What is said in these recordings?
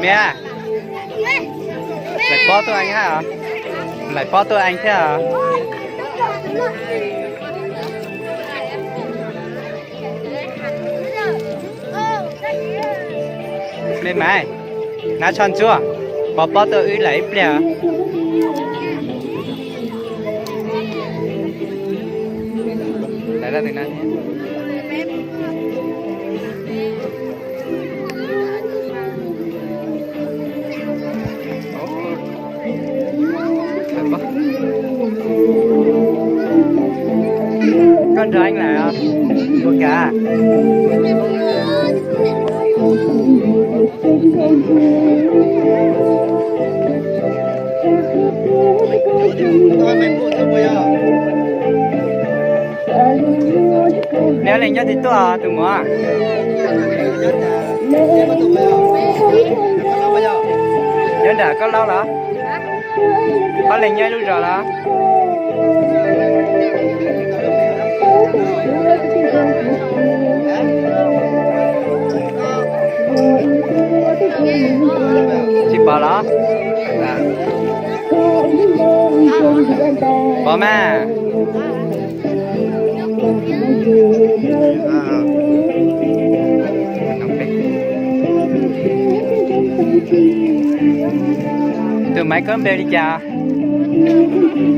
Mẹ lại bó tôi anh hả? Lại bó tôi anh thế hả? Mẹ mày nó chọn chưa? Bó tôi ư lấy bè. Lấy ra từ nào nhé. Con cho anh là cô cả. Nếu lên nhất thì tôi từ mua. Nhớ đã có lâu đó. Có lên nhất lúc rồi đó. Chị bỏ đó. Bỏ mà. Từ mấy con bèo đi chào.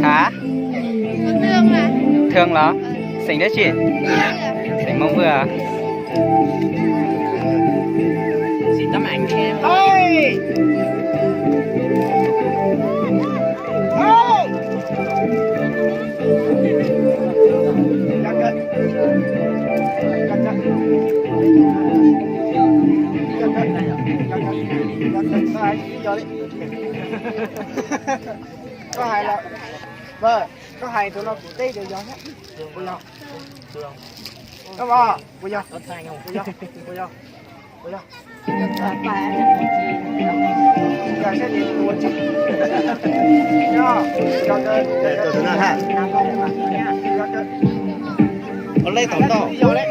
Hả? Thương là. Thương là? Xinh đấy chị. Xinh mong vừa. Xin tấm ảnh đi em. Ôi! Ôi! Có hai là vâng, có hai tụi nó cũng tí đều gió hết. Bây giờ. Có bò, bây giờ. Bây giờ. Bây giờ. Bây giờ. Bây giờ sẽ đi mua chứ. Nhá. Cho cái tụi nó ha. Nó lấy tổng to. Vô đấy.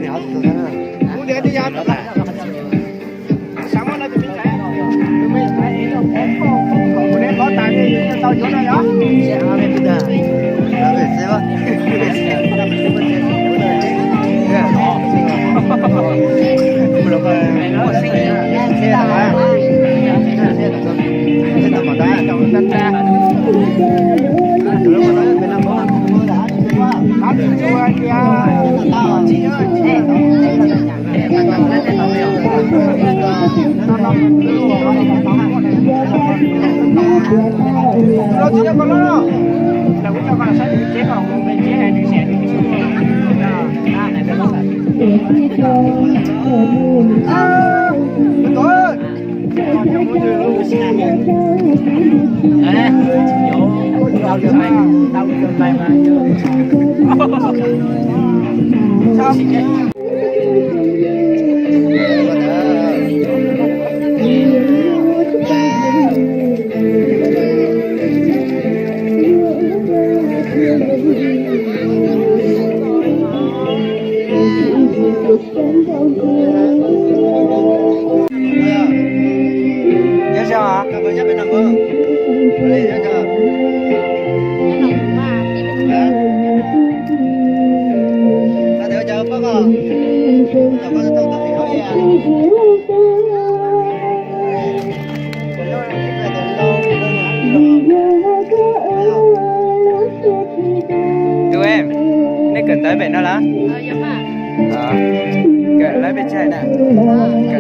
Nhỏ tụi nó. Muốn để đi ra nó lại. Sáng mai nó tụi mình chạy. Tụi mình chạy nó không có đến có tài thì tao chỗ này đó. Sẽ ở bên bây giờ. Ở bên xe ba. Nhớ sao hả? Cảm ơn nhé, bên nào về nó là Dạ mà. cái lấy về chơi nè cái